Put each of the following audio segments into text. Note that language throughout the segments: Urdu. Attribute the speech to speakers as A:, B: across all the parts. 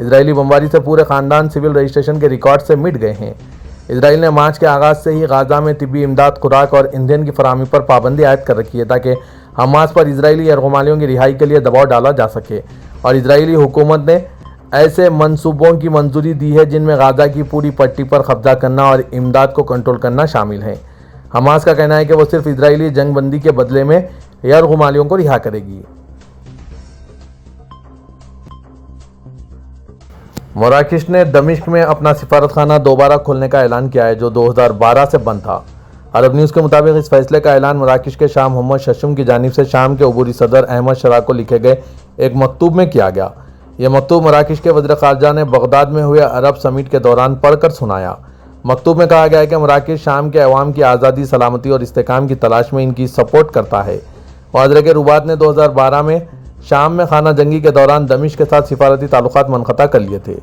A: اسرائیلی بمباری سے پورے خاندان سول رجسٹریشن کے ریکارڈ سے مٹ گئے ہیں۔ اسرائیل نے مارچ کے آغاز سے ہی غزہ میں طبی امداد، خوراک اور ایندھن کی فراہمی پر پابندی عائد کر رکھی ہے تاکہ حماس پر اسرائیلی یرغمالیوں کی رہائی کے لیے دباؤ ڈالا جا سکے، اور اسرائیلی حکومت نے ایسے منصوبوں کی منظوری دی ہے جن میں غزہ کی پوری پٹی پر قبضہ کرنا اور امداد کو کنٹرول کرنا شامل ہے۔ حماس کا کہنا ہے کہ وہ صرف اسرائیلی جنگ بندی کے بدلے میں یرغمالیوں کو رہا کرے گی۔ مراکش نے دمشق میں اپنا سفارتخانہ دوبارہ کھولنے کا اعلان کیا ہے، جو 2012 سے بند تھا۔ عرب نیوز کے مطابق اس فیصلے کا اعلان مراکش کے شاہ محمد ششم کی جانب سے شام کے عبوری صدر احمد شرع کو لکھے گئے ایک مکتوب میں کیا گیا۔ یہ مکتوب مراکش کے وزیر خارجہ نے بغداد میں ہوئے عرب سمٹ کے دوران پڑھ کر سنایا۔ مکتوب میں کہا گیا ہے کہ مراکش شام کے عوام کی آزادی، سلامتی اور استحکام کی تلاش میں ان کی سپورٹ کرتا ہے۔ وزیر کے رباط نے 2012 میں شام میں خانہ جنگی کے دوران دمشق کے ساتھ سفارتی تعلقات منقطع کر لیے تھے۔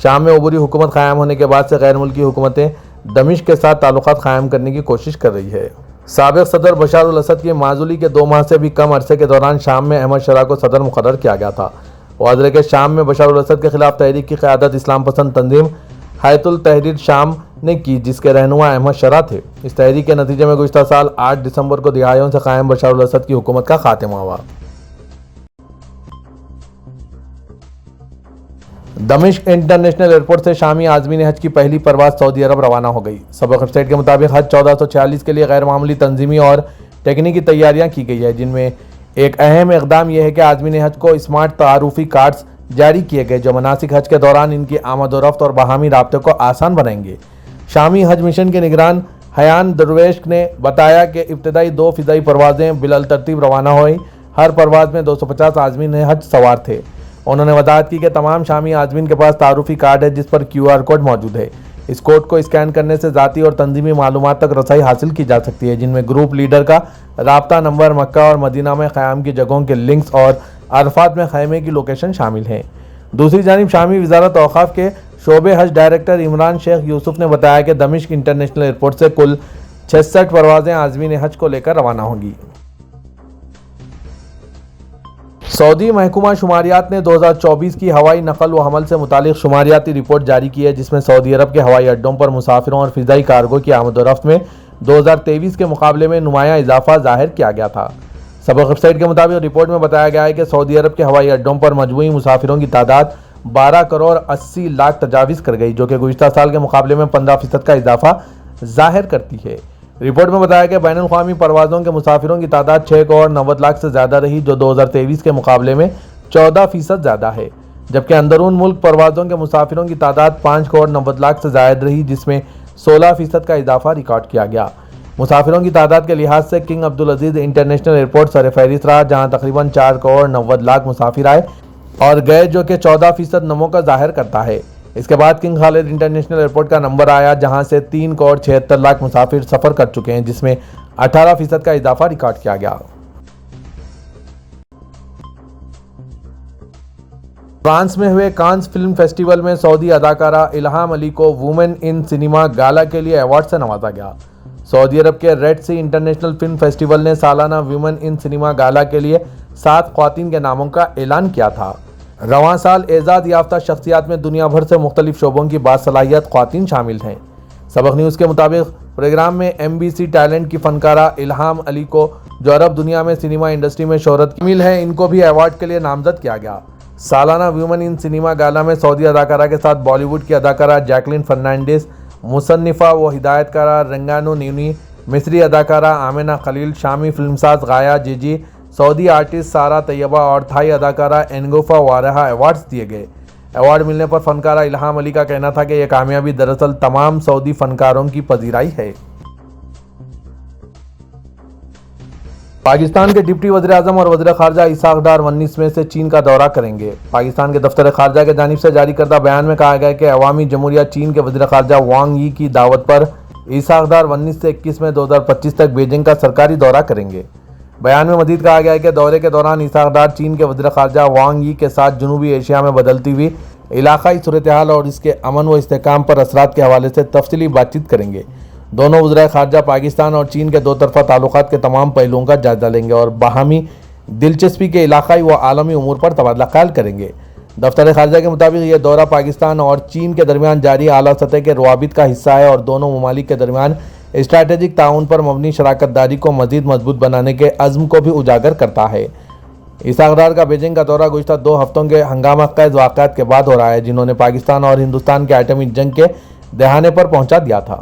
A: شام میں عبوری حکومت قائم ہونے کے بعد سے غیر ملکی حکومتیں دمشق کے ساتھ تعلقات قائم کرنے کی کوشش کر رہی ہے۔ سابق صدر بشار الاسد کی معزولی کے 2 ماہ سے بھی کم عرصے کے دوران شام میں احمد شرع کو صدر مقرر کیا گیا تھا۔ وزیر کے شام میں بشار الاسد کے خلاف تحریک کی قیادت اسلام پسند تنظیم حیات التحریر شام نے کی، جس کے رہنما احمد شرع تھے۔ اس تحریک کے نتیجے میں گزشتہ سال 8 دسمبر کو دہائیوں سے قائم بشار الاسد کی حکومت کا خاتمہ ہوا۔ دمشق انٹرنیشنل ایئرپورٹ سے شامی عازمین حج کی پہلی پرواز سعودی عرب روانہ ہو گئی۔ سبق ویب سائٹ کے مطابق حج 1446 کے لیے غیر معمولی تنظیمی اور ٹیکنیکی تیاریاں کی گئی ہے، جن میں ایک اہم اقدام یہ ہے کہ عازمین حج کو اسمارٹ تعارفی کارڈز جاری کیے گئے جو مناسک حج کے دوران ان کی آمد و رفت اور باہمی رابطے کو آسان بنائیں گے۔ شامی حج مشن کے نگران حیان درویش نے بتایا کہ ابتدائی 2 فضائی پروازیں بالترتیب روانہ ہوئیں۔ ہر پرواز میں 250 عازمین حج سوار تھے۔ انہوں نے وضاحت کی کہ تمام شامی عازمین کے پاس تعارفی کارڈ ہے جس پر QR کوڈ موجود ہے۔ اس کوڈ کو اسکین کرنے سے ذاتی اور تنظیمی معلومات تک رسائی حاصل کی جا سکتی ہے، جن میں گروپ لیڈر کا رابطہ نمبر، مکہ اور مدینہ میں قیام کی جگہوں کے لنکس اور عرفات میں خیمے کی لوکیشن شامل ہیں۔ دوسری جانب شامی وزارت اوقاف کے شعبہ حج ڈائریکٹر عمران شیخ یوسف نے بتایا کہ دمشق انٹرنیشنل ایئرپورٹ سے کل 66 پروازیں عازمین حج کو لے کر روانہ ہوں گی۔ سعودی محکمہ شماریات نے 2024 کی ہوائی نقل و حمل سے متعلق شماریاتی رپورٹ جاری کی ہے، جس میں سعودی عرب کے ہوائی اڈوں پر مسافروں اور فضائی کارگو کی آمد و رفت میں 2023 کے مقابلے میں نمایاں اضافہ ظاہر کیا گیا تھا۔ سبق ویب سائٹ کے مطابق رپورٹ میں بتایا گیا ہے کہ سعودی عرب کے ہوائی اڈوں پر مجموعی مسافروں کی تعداد 12 کروڑ 80 لاکھ تجاوز کر گئی، جو کہ گزشتہ سال کے مقابلے میں 15% کا اضافہ ظاہر کرتی ہے۔ رپورٹ میں بتایا کہ بین الاقوامی پروازوں کے مسافروں کی تعداد 6 کروڑ 90 لاکھ سے زیادہ رہی، جو 2023 کے مقابلے میں 14% زیادہ ہے، جبکہ اندرون ملک پروازوں کے مسافروں کی تعداد 5 کروڑ 90 لاکھ سے زائد رہی، جس میں 16% کا اضافہ ریکارڈ کیا گیا۔ مسافروں کی تعداد کے لحاظ سے کنگ عبدالعزیز انٹرنیشنل ایئرپورٹ سرفہرست رہا، جہاں تقریباً 4 کروڑ 90 لاکھ مسافر آئے اور گئے، جو کہ 14% نمو کا ظاہر کرتا ہے۔ اس کے بعد کنگ خالد انٹرنیشنل ایئرپورٹ کا نمبر آیا، جہاں سے 3 کروڑ 76 لاکھ مسافر سفر کر چکے ہیں، جس میں 18% کا اضافہ ریکارڈ کیا گیا۔ فرانس میں ہوئے کانز فلم فیسٹیول میں سعودی اداکارہ الہام علی کو وومن ان سنیما گالا کے لیے ایوارڈ سے نوازا گیا۔ سعودی عرب کے ریڈ سی انٹرنیشنل فلم فیسٹیول نے سالانہ وومن ان سنیما گالا کے لیے 7 خواتین کے ناموں کا اعلان کیا تھا۔ رواں سال اعزاز یافتہ شخصیات میں دنیا بھر سے مختلف شعبوں کی باصلاحیت خواتین شامل ہیں۔ سبق نیوز کے مطابق پروگرام میں MBC ٹیلنٹ کی فنکارہ الہام علی کو، جو عرب دنیا میں سنیما انڈسٹری میں شہرت شامل ہیں، ان کو بھی ایوارڈ کے لیے نامزد کیا گیا۔ سالانہ وومن ان سنیما گالا میں سعودی اداکارہ کے ساتھ بالی ووڈ کی اداکارہ جیکلین فرنانڈیز، مصنفہ و ہدایت کارہ رنگانو نیونی، مصری اداکارہ آمنہ خلیل، شامی فلمساز غایا جیجی، سعودی آرٹسٹ سارہ طیبہ اور تھائی اداکارہ انگوفا وارہا ایوارڈز دیے گئے۔ ایوارڈ ملنے پر فنکارہ الہام علی کا کہنا تھا کہ یہ کامیابی دراصل تمام سعودی فنکاروں کی پذیرائی ہے۔ پاکستان کے ڈپٹی وزیر اعظم اور وزیر خارجہ اسحاق ڈار 19 میں سے چین کا دورہ کریں گے۔ پاکستان کے دفتر خارجہ کی جانب سے جاری کردہ بیان میں کہا گیا ہے کہ عوامی جمہوریہ چین کے وزیر خارجہ وانگ ای کی دعوت پر اسحاق ڈار 19 سے 21 میں 2025 تک بیجنگ کا سرکاری دورہ کریں گے۔ بیان میں مزید کہا گیا ہے کہ دورے کے دوران اسحاق ڈار چین کے وزیر خارجہ وانگ ای کے ساتھ جنوبی ایشیا میں بدلتی ہوئی علاقائی صورتحال اور اس کے امن و استحکام پر اثرات کے حوالے سے تفصیلی بات چیت کریں گے۔ دونوں وزرائے خارجہ پاکستان اور چین کے 2 طرفہ تعلقات کے تمام پہلوؤں کا جائزہ لیں گے اور باہمی دلچسپی کے علاقائی و عالمی امور پر تبادلہ خیال کریں گے۔ دفتر خارجہ کے مطابق یہ دورہ پاکستان اور چین کے درمیان جاری اعلیٰ سطح کے روابط کا حصہ ہے اور دونوں ممالک کے درمیان اسٹریٹجک تعاون پر مبنی شراکت داری کو مزید مضبوط بنانے کے عزم کو بھی اجاگر کرتا ہے۔ اس اقدار کا بیجنگ کا دورہ گزشتہ 2 ہفتوں کے ہنگامہ خیز واقعات کے بعد ہو رہا ہے، جنہوں نے پاکستان اور ہندوستان کے ایٹمی جنگ کے دہانے پر پہنچا دیا تھا۔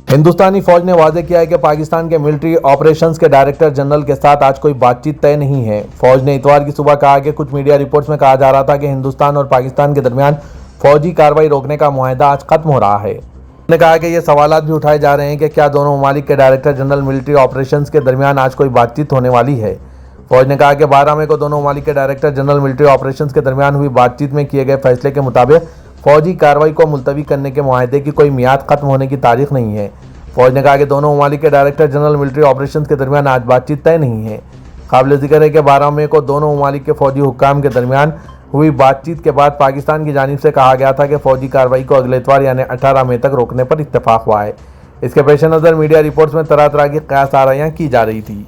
A: ہندوستانی فوج نے واضح کیا ہے کہ پاکستان کے ملٹری آپریشنز کے ڈائریکٹر جنرل کے ساتھ آج کوئی بات چیت طے نہیں ہے۔ فوج نے اتوار کی صبح کہا کہ کچھ میڈیا رپورٹس میں کہا جا رہا تھا کہ ہندوستان اور پاکستان کے درمیان فوجی کارروائی روکنے کا معاہدہ آج ختم ہو رہا ہے۔ انہوں نے کہا کہ یہ سوالات بھی اٹھائے جا رہے ہیں کہ کیا دونوں ممالک کے ڈائریکٹر جنرل ملٹری آپریشنز کے درمیان آج کوئی بات چیت ہونے والی ہے۔ فوج نے کہا کہ 12 مئی کو دونوں ممالک کے ڈائریکٹر جنرل ملٹری آپریشنز کے درمیان ہوئی بات چیت میں کیے گئے فیصلے کے مطابق فوجی کارروائی کو ملتوی کرنے کے معاہدے کی کوئی میعاد ختم ہونے کی تاریخ نہیں ہے۔ فوج نے کہا کہ دونوں ممالک کے ڈائریکٹر جنرل ملٹری آپریشنز کے درمیان آج بات چیت طے نہیں ہے۔ قابل ذکر ہے کہ 12 مئی کو دونوں ممالک کے فوجی حکام کے درمیان ہوئی بات چیت کے بعد پاکستان کی جانب سے کہا گیا تھا کہ فوجی کارروائی کو اگلے اتوار یعنی 18 مئی تک روکنے پر اتفاق ہوا ہے۔ اس کے پیش نظر میڈیا رپورٹس میں طرح طرح کی قیاس آرائیاں کی جا رہی تھی۔